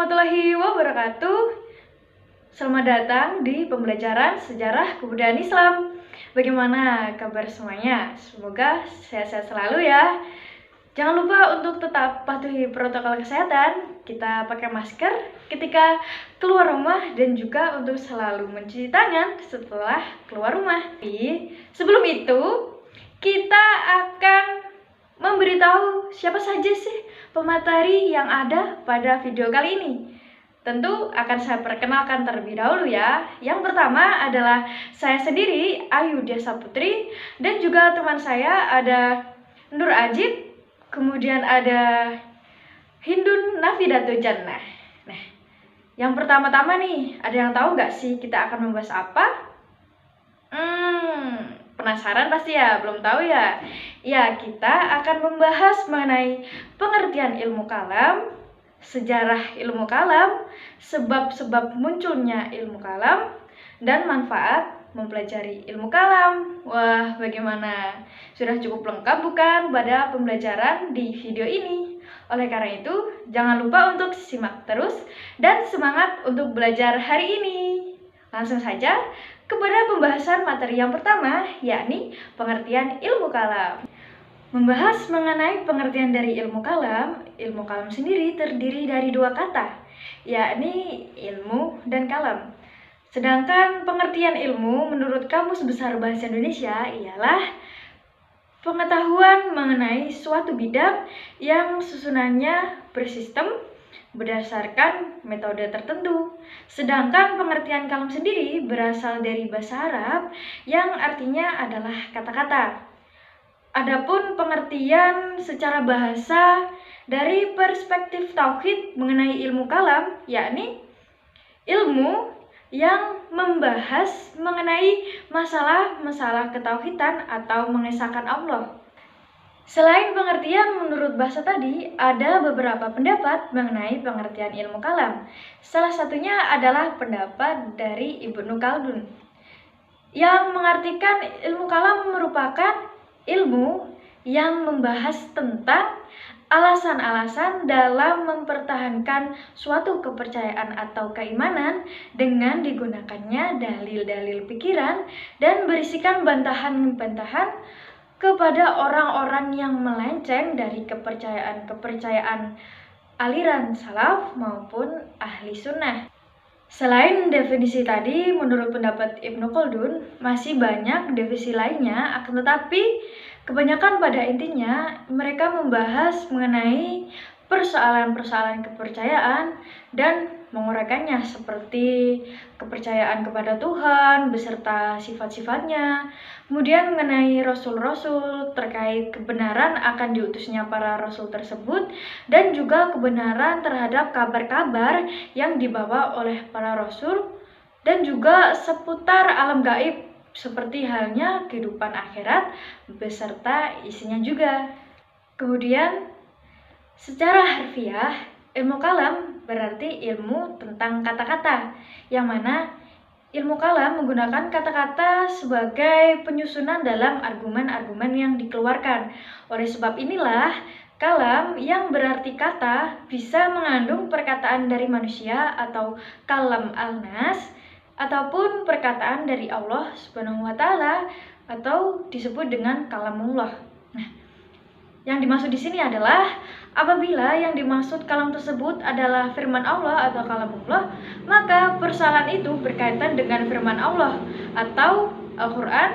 warahmatullahi wabarakatuh. Selamat datang di pembelajaran sejarah kebudayaan Islam. Bagaimana kabar semuanya? Semoga sehat-sehat selalu ya. Jangan lupa untuk tetap patuhi protokol kesehatan. Kita pakai masker ketika keluar rumah dan juga untuk selalu mencuci tangan setelah keluar rumah. Tapi sebelum itu, kita akan memberitahu siapa saja sih pemateri yang ada pada video kali ini. Tentu akan saya perkenalkan terlebih dahulu ya. Yang pertama adalah saya sendiri, Ayu Desa Putri, dan juga teman saya ada Nur Ajib, kemudian ada Hindun Nafidatul Jannah. Nah, yang pertama-tama nih, ada yang tahu nggak sih kita akan membahas apa? Penasaran pasti ya, belum tahu ya? Ya, kita akan membahas mengenai pengertian ilmu kalam, sejarah ilmu kalam, sebab-sebab munculnya ilmu kalam, dan manfaat mempelajari ilmu kalam. Wah, bagaimana? Sudah cukup lengkap bukan pada pembelajaran di video ini? Oleh karena itu, jangan lupa untuk simak terus dan semangat untuk belajar hari ini. Langsung saja kepada pembahasan materi yang pertama, yakni pengertian ilmu kalam. Membahas mengenai pengertian dari ilmu kalam sendiri terdiri dari dua kata, yakni ilmu dan kalam. Sedangkan pengertian ilmu menurut Kamus Besar Bahasa Indonesia ialah pengetahuan mengenai suatu bidang yang susunannya bersistem berdasarkan metode tertentu. Sedangkan pengertian kalam sendiri berasal dari bahasa Arab yang artinya adalah kata-kata. Adapun pengertian secara bahasa dari perspektif tauhid mengenai ilmu kalam, yakni ilmu yang membahas mengenai masalah-masalah ketauhidan atau mengesahkan Allah. Selain pengertian menurut bahasa tadi, ada beberapa pendapat mengenai pengertian ilmu kalam. Salah satunya adalah pendapat dari Ibnu Khaldun, yang mengartikan ilmu kalam merupakan ilmu yang membahas tentang alasan-alasan dalam mempertahankan suatu kepercayaan atau keimanan dengan digunakannya dalil-dalil pikiran dan berisikan bantahan-bantahan kepada orang-orang yang melenceng dari kepercayaan-kepercayaan aliran salaf maupun ahli sunnah. Selain definisi tadi, menurut pendapat Ibnu Khaldun, masih banyak definisi lainnya, akan tetapi kebanyakan pada intinya mereka membahas mengenai persoalan-persoalan kepercayaan dan menguraikannya seperti kepercayaan kepada Tuhan beserta sifat-sifatnya, kemudian mengenai rasul-rasul terkait kebenaran akan diutusnya para rasul tersebut, dan juga kebenaran terhadap kabar-kabar yang dibawa oleh para rasul, dan juga seputar alam gaib seperti halnya kehidupan akhirat beserta isinya juga. Kemudian secara harfiah, ilmu kalam berarti ilmu tentang kata-kata, yang mana ilmu kalam menggunakan kata-kata sebagai penyusunan dalam argumen-argumen yang dikeluarkan. Oleh sebab inilah, kalam yang berarti kata bisa mengandung perkataan dari manusia atau kalam al-nas, ataupun perkataan dari Allah Subhanahu wa Ta'ala, atau disebut dengan kalamullah. Nah, yang dimaksud di sini adalah apabila yang dimaksud kalam tersebut adalah firman Allah atau kalamullah, maka persoalan itu berkaitan dengan firman Allah atau Al-Quran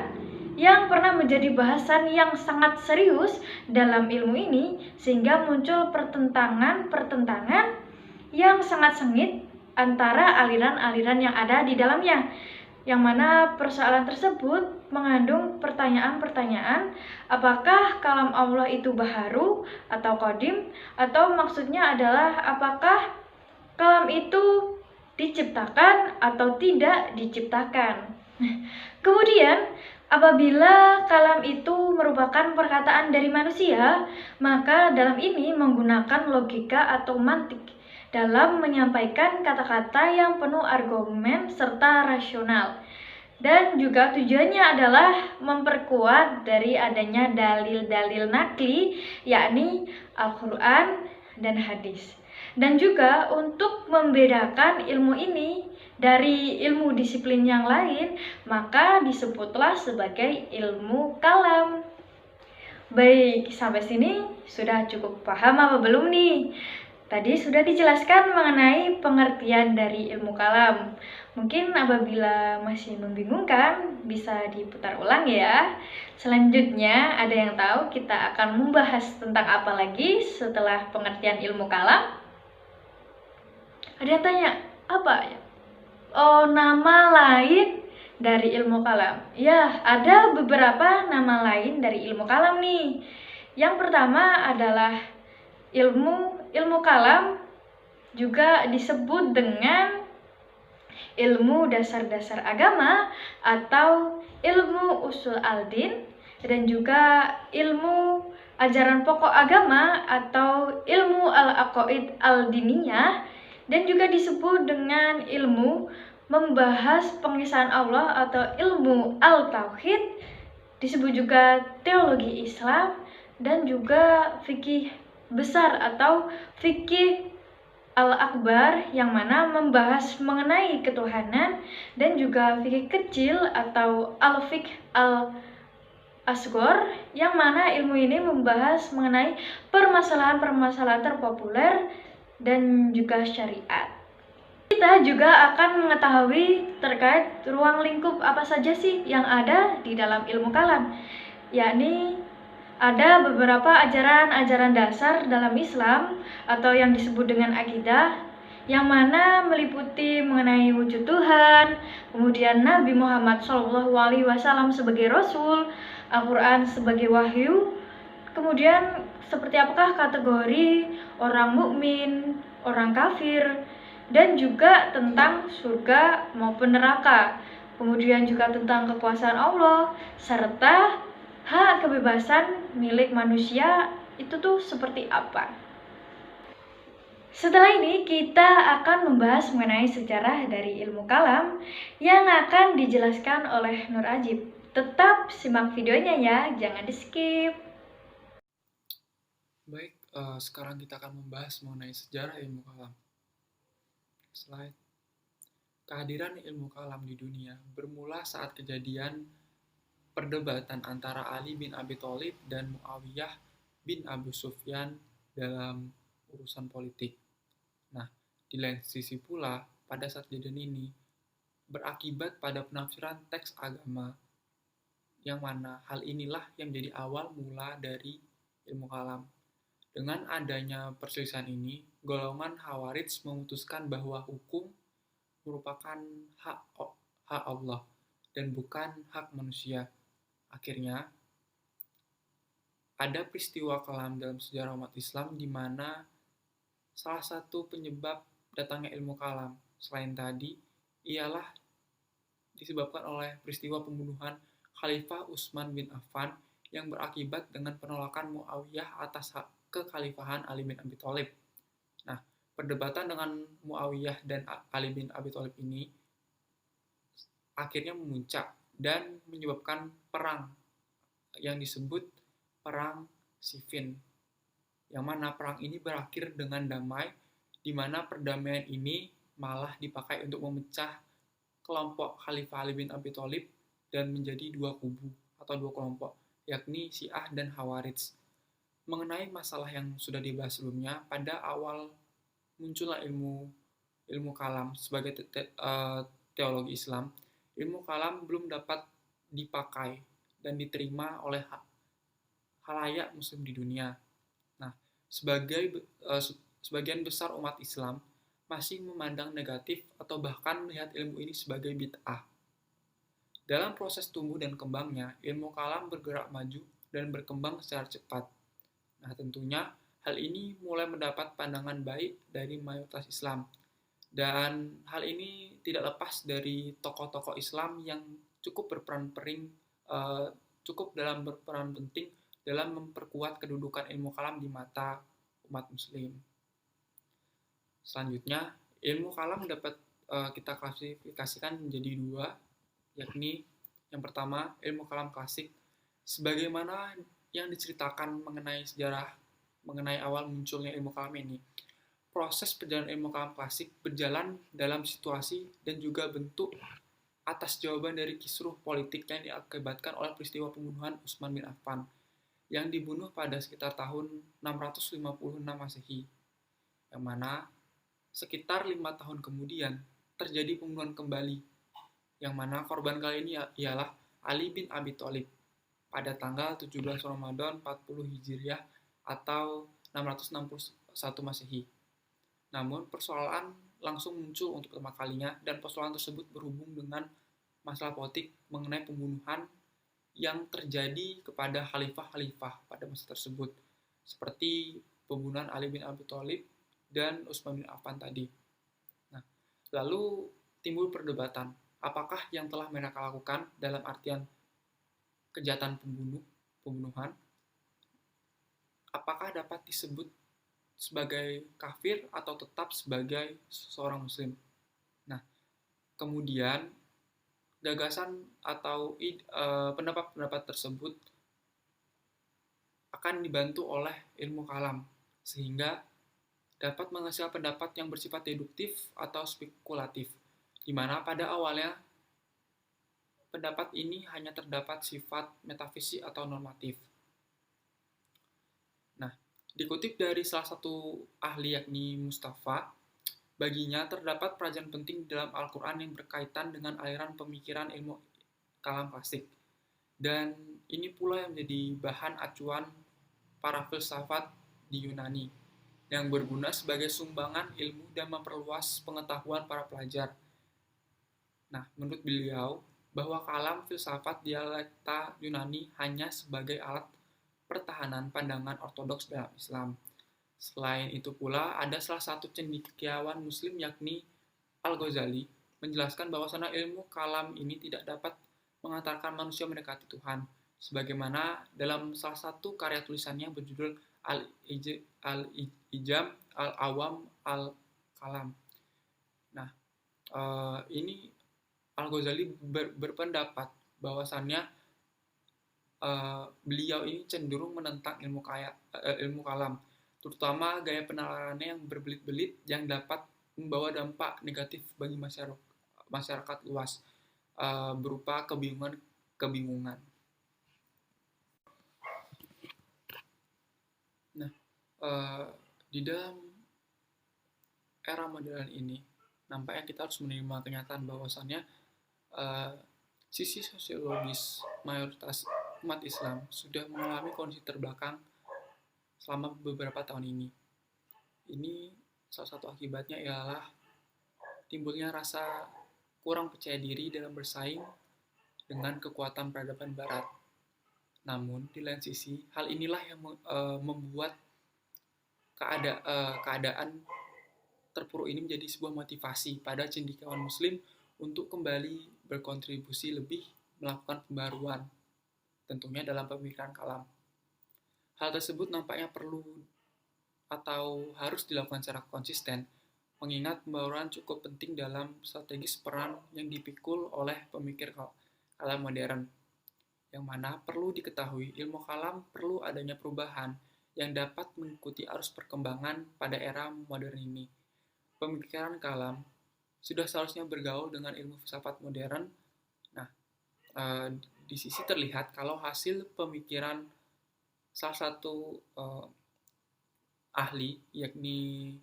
yang pernah menjadi bahasan yang sangat serius dalam ilmu ini, sehingga muncul pertentangan yang sangat sengit antara aliran-aliran yang ada di dalamnya, yang mana persoalan tersebut mengandung pertanyaan-pertanyaan, apakah kalam Allah itu baharu atau qadim, atau maksudnya adalah apakah kalam itu diciptakan atau tidak diciptakan. Kemudian apabila kalam itu merupakan perkataan dari manusia, maka dalam ini menggunakan logika atau mantik dalam menyampaikan kata-kata yang penuh argumen serta rasional. Dan juga tujuannya adalah memperkuat dari adanya dalil-dalil nakli, yakni Al-Quran dan hadis. Dan juga untuk membedakan ilmu ini dari ilmu disiplin yang lain, maka disebutlah sebagai ilmu kalam. Baik, sampai sini sudah cukup paham apa belum nih? Tadi sudah dijelaskan mengenai pengertian dari ilmu kalam. Mungkin apabila masih membingungkan, bisa diputar ulang ya. Selanjutnya, ada yang tahu kita akan membahas tentang apa lagi setelah pengertian ilmu kalam? Ada yang tanya, apa ya? Oh, nama lain dari ilmu kalam. Ya, ada beberapa nama lain dari ilmu kalam nih. Yang pertama adalah ilmu kalam juga disebut dengan ilmu dasar-dasar agama atau ilmu usul al-din, dan juga ilmu ajaran pokok agama atau ilmu al-aqaid al-diniyah, dan juga disebut dengan ilmu membahas pengesahan Allah atau ilmu al-tauhid, disebut juga teologi Islam, dan juga fikih besar atau fikih al-akbar yang mana membahas mengenai ketuhanan, dan juga fikih kecil atau al-fiqh al-asghar yang mana ilmu ini membahas mengenai permasalahan-permasalahan terpopuler dan juga syariat. Kita juga akan mengetahui terkait ruang lingkup apa saja sih yang ada di dalam ilmu kalam, yakni ada beberapa ajaran-ajaran dasar dalam Islam atau yang disebut dengan akidah, yang mana meliputi mengenai wujud Tuhan, kemudian Nabi Muhammad SAW sebagai Rasul, Al-Quran sebagai wahyu, kemudian seperti apakah kategori orang mukmin, orang kafir, dan juga tentang surga maupun neraka, kemudian juga tentang kekuasaan Allah, serta hak kebebasan milik manusia itu tuh seperti apa. Setelah ini kita akan membahas mengenai sejarah dari ilmu kalam yang akan dijelaskan oleh Nur Ajib. Tetap simak videonya ya, jangan di skip. Baik, sekarang kita akan membahas mengenai sejarah ilmu kalam. Slide. Kehadiran ilmu kalam di dunia bermula saat kejadian perdebatan antara Ali bin Abi Thalib dan Muawiyah bin Abu Sufyan dalam urusan politik. Nah, di lain sisi pula, pada saat kejadian ini berakibat pada penafsiran teks agama, yang mana hal inilah yang menjadi awal mula dari ilmu kalam. Dengan adanya perselisihan ini, golongan Khawarij memutuskan bahwa hukum merupakan hak Allah dan bukan hak manusia. Akhirnya, ada peristiwa kelam dalam sejarah umat Islam di mana salah satu penyebab datangnya ilmu kalam selain tadi ialah disebabkan oleh peristiwa pembunuhan Khalifah Utsman bin Affan yang berakibat dengan penolakan Muawiyah atas kekhalifahan Ali bin Abi Thalib. Nah, perdebatan dengan Muawiyah dan Ali bin Abi Thalib ini akhirnya memuncak dan menyebabkan perang yang disebut Perang Siffin, yang mana perang ini berakhir dengan damai, di mana perdamaian ini malah dipakai untuk memecah kelompok Khalifah Ali bin Abi Thalib dan menjadi dua kubu atau dua kelompok, yakni Syiah dan Khawarij. Mengenai masalah yang sudah dibahas sebelumnya, pada awal munculnya ilmu kalam sebagai teologi Islam, ilmu kalam belum dapat dipakai dan diterima oleh khalayak muslim di dunia. Nah, sebagian besar umat Islam masih memandang negatif atau bahkan melihat ilmu ini sebagai bid'ah. Dalam proses tumbuh dan kembangnya, ilmu kalam bergerak maju dan berkembang secara cepat. Nah, tentunya hal ini mulai mendapat pandangan baik dari mayoritas Islam. Dan hal ini tidak lepas dari tokoh-tokoh Islam yang cukup berperan penting dalam memperkuat kedudukan ilmu kalam di mata umat muslim. Selanjutnya, ilmu kalam dapat kita klasifikasikan menjadi dua, yakni yang pertama ilmu kalam klasik, sebagaimana yang diceritakan mengenai sejarah mengenai awal munculnya ilmu kalam ini. proses perjalanan ilmu kalam klasik berjalan dalam situasi dan juga bentuk atas jawaban dari kisruh politik yang diakibatkan oleh peristiwa pembunuhan Utsman bin Affan yang dibunuh pada sekitar tahun 656 Masehi, yang mana sekitar 5 tahun kemudian terjadi pembunuhan kembali, yang mana korban kali ini ialah Ali bin Abi Thalib pada tanggal 17 Ramadan 40 Hijriah atau 661 Masehi. Namun persoalan langsung muncul untuk pertama kalinya, dan persoalan tersebut berhubung dengan masalah politik mengenai pembunuhan yang terjadi kepada khalifah-khalifah pada masa tersebut, seperti pembunuhan Ali bin Abi Thalib dan Utsman bin Affan tadi. Nah, lalu timbul perdebatan, apakah yang telah mereka lakukan dalam artian kejahatan pembunuhan, apakah dapat disebut sebagai kafir atau tetap sebagai seorang muslim. Nah, kemudian gagasan atau pendapat-pendapat tersebut akan dibantu oleh ilmu kalam, sehingga dapat menghasilkan pendapat yang bersifat deduktif atau spekulatif, di mana pada awalnya pendapat ini hanya terdapat sifat metafisik atau normatif. Nah, dikutip dari salah satu ahli yakni Mustafa, baginya terdapat pelajaran penting dalam Al-Quran yang berkaitan dengan aliran pemikiran ilmu kalam klasik. Dan ini pula yang menjadi bahan acuan para filsafat di Yunani, yang berguna sebagai sumbangan ilmu dan memperluas pengetahuan para pelajar. Nah, menurut beliau, bahwa kalam filsafat dialekta Yunani hanya sebagai alat pertahanan pandangan ortodoks dalam Islam. Selain itu pula, ada salah satu cendekiawan muslim yakni Al-Ghazali menjelaskan bahwasanya ilmu kalam ini tidak dapat mengantarkan manusia mendekati Tuhan, sebagaimana dalam salah satu karya tulisannya berjudul Al-Ijam Al-Awam Al-Kalam. Nah, ini Al-Ghazali berpendapat bahwasannya beliau ini cenderung menentang ilmu kalam, terutama gaya penalarannya yang berbelit-belit yang dapat membawa dampak negatif bagi masyarakat luas, berupa kebingungan. Nah, di dalam era modern ini, nampaknya kita harus menerima kenyataan bahwasannya sisi sosiologis mayoritas umat Islam sudah mengalami kondisi terbelakang selama beberapa tahun ini. Ini salah satu akibatnya ialah timbulnya rasa kurang percaya diri dalam bersaing dengan kekuatan peradaban Barat. Namun, di lain sisi, hal inilah yang membuat keadaan terpuruk ini menjadi sebuah motivasi pada cendekiawan Muslim untuk kembali berkontribusi lebih, melakukan pembaruan, tentunya dalam pemikiran kalam. Hal tersebut nampaknya perlu atau harus dilakukan secara konsisten, mengingat pembaruan cukup penting dalam strategis peran yang dipikul oleh pemikir kalam modern, yang mana perlu diketahui ilmu kalam perlu adanya perubahan yang dapat mengikuti arus perkembangan pada era modern ini. Pemikiran kalam sudah seharusnya bergaul dengan ilmu filsafat modern. Nah, di sisi terlihat kalau hasil pemikiran salah satu ahli, yakni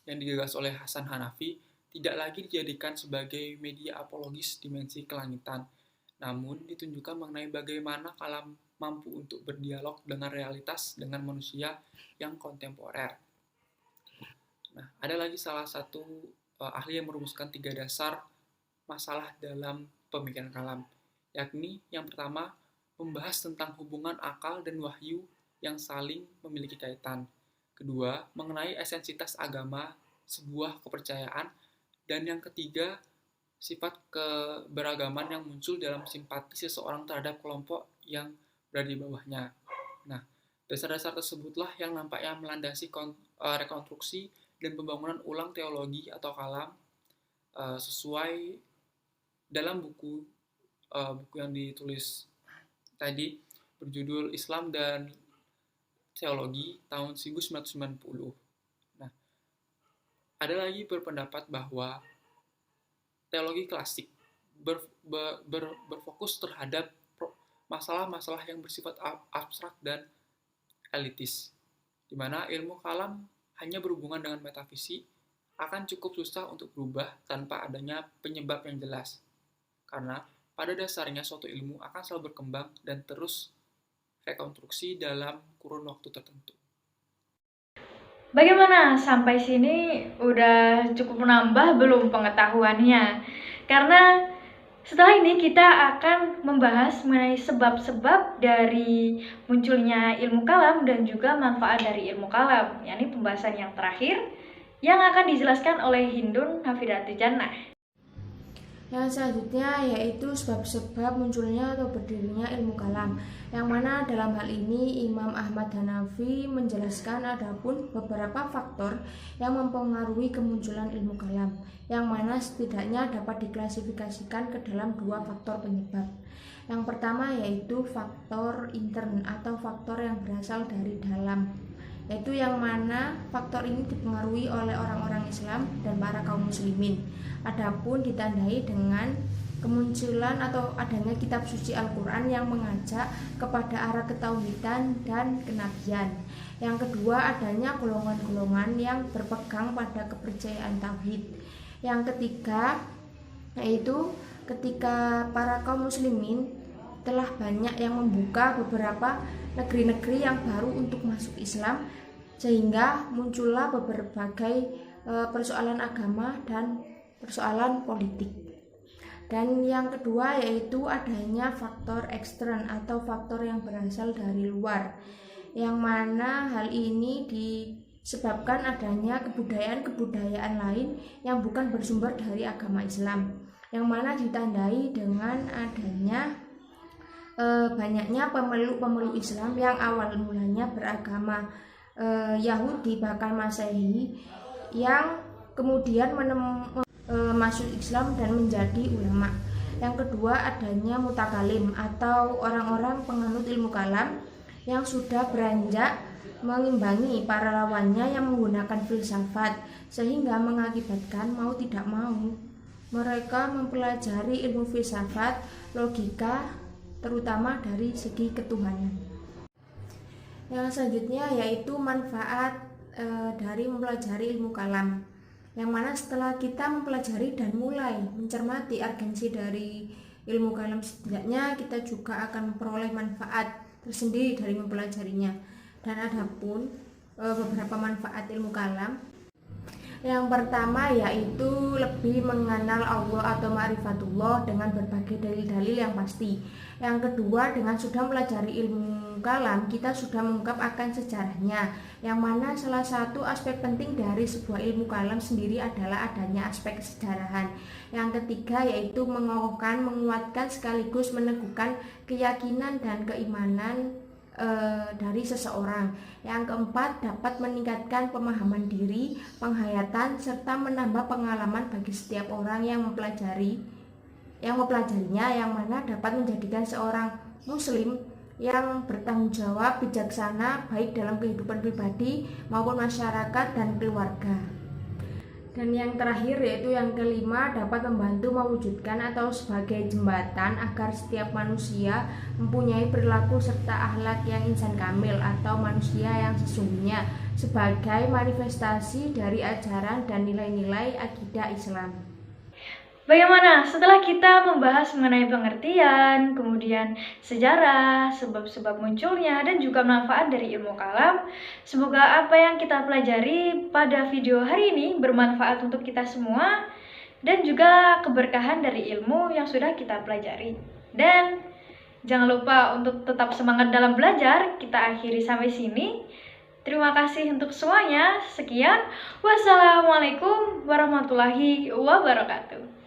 yang digagas oleh Hasan Hanafi, tidak lagi dijadikan sebagai media apologis dimensi kelangitan, namun ditunjukkan mengenai bagaimana kalam mampu untuk berdialog dengan realitas, dengan manusia yang kontemporer. Nah, ada lagi salah satu ahli yang merumuskan 3 dasar masalah dalam pemikiran kalam, yakni yang pertama, membahas tentang hubungan akal dan wahyu yang saling memiliki kaitan. Kedua, mengenai esensitas agama, sebuah kepercayaan. Dan yang ketiga, sifat keberagaman yang muncul dalam simpati seseorang terhadap kelompok yang berada di bawahnya. Nah, dasar-dasar tersebutlah yang nampaknya melandasi rekonstruksi dan pembangunan ulang teologi atau kalam sesuai dalam buku yang ditulis tadi berjudul Islam dan Teologi tahun 1990. Nah, Ada lagi berpendapat bahwa teologi klasik berfokus terhadap masalah-masalah yang bersifat abstrak dan elitis, di mana ilmu kalam hanya berhubungan dengan metafisik, akan cukup susah untuk berubah tanpa adanya penyebab yang jelas. Karena pada dasarnya suatu ilmu akan selalu berkembang dan terus rekonstruksi dalam kurun waktu tertentu. Bagaimana sampai sini udah cukup menambah belum pengetahuannya? Karena setelah ini kita akan membahas mengenai sebab-sebab dari munculnya ilmu kalam dan juga manfaat dari ilmu kalam, yakni pembahasan yang terakhir yang akan dijelaskan oleh Hindun Hafidatu Jannah. Yang selanjutnya yaitu sebab-sebab munculnya atau berdirinya ilmu kalam, yang mana dalam hal ini Imam Ahmad Hanafi menjelaskan adapun beberapa faktor yang mempengaruhi kemunculan ilmu kalam, yang mana setidaknya dapat diklasifikasikan ke dalam dua faktor penyebab. Yang pertama yaitu faktor intern atau faktor yang berasal dari dalam, yaitu yang mana faktor ini dipengaruhi oleh orang-orang Islam dan para kaum muslimin. Adapun ditandai dengan kemunculan atau adanya kitab suci Al-Quran yang mengajak kepada arah ketauhidan dan kenabian. Yang kedua, adanya golongan-golongan yang berpegang pada kepercayaan tauhid. Yang ketiga, yaitu ketika para kaum muslimin telah banyak yang membuka beberapa negeri-negeri yang baru untuk masuk Islam, sehingga muncullah berbagai persoalan agama dan persoalan politik. Dan yang kedua yaitu adanya faktor ekstern atau faktor yang berasal dari luar, yang mana hal ini disebabkan adanya kebudayaan-kebudayaan lain yang bukan bersumber dari agama Islam, yang mana ditandai dengan adanya banyaknya pemeluk-pemeluk Islam yang awal mulanya beragama Yahudi bahkan Masehi, yang kemudian masuk Islam dan menjadi ulama. Yang kedua, adanya mutakalim atau orang-orang penganut ilmu kalam yang sudah beranjak mengimbangi para lawannya yang menggunakan filsafat, sehingga mengakibatkan mau tidak mau mereka mempelajari ilmu filsafat, logika, terutama dari segi ketuhanan. Yang selanjutnya yaitu manfaat dari mempelajari ilmu kalam, yang mana setelah kita mempelajari dan mulai mencermati urgensi dari ilmu kalam, setidaknya kita juga akan memperoleh manfaat tersendiri dari mempelajarinya. Dan adapun beberapa manfaat ilmu kalam, yang pertama yaitu lebih mengenal Allah atau ma'rifatullah dengan berbagai dalil-dalil yang pasti. Yang kedua, dengan sudah mempelajari ilmu kalam, kita sudah mengungkap akan sejarahnya, yang mana salah satu aspek penting dari sebuah ilmu kalam sendiri adalah adanya aspek kesejarahan. Yang ketiga yaitu mengokohkan, menguatkan sekaligus meneguhkan keyakinan dan keimanan dari seseorang. Yang keempat, dapat meningkatkan pemahaman diri, penghayatan, serta menambah pengalaman bagi setiap orang yang mempelajarinya, yang mana dapat menjadikan seorang muslim yang bertanggung jawab, bijaksana, baik dalam kehidupan pribadi maupun masyarakat dan keluarga. Dan yang terakhir yaitu yang kelima, dapat membantu mewujudkan atau sebagai jembatan agar setiap manusia mempunyai perilaku serta akhlak yang insan kamil atau manusia yang sesungguhnya, sebagai manifestasi dari ajaran dan nilai-nilai akidah Islam. Bagaimana setelah kita membahas mengenai pengertian, kemudian sejarah, sebab-sebab munculnya, dan juga manfaat dari ilmu kalam? Semoga apa yang kita pelajari pada video hari ini bermanfaat untuk kita semua dan juga keberkahan dari ilmu yang sudah kita pelajari. Dan jangan lupa untuk tetap semangat dalam belajar. Kita akhiri sampai sini. Terima kasih untuk semuanya. Sekian. Wassalamualaikum warahmatullahi wabarakatuh.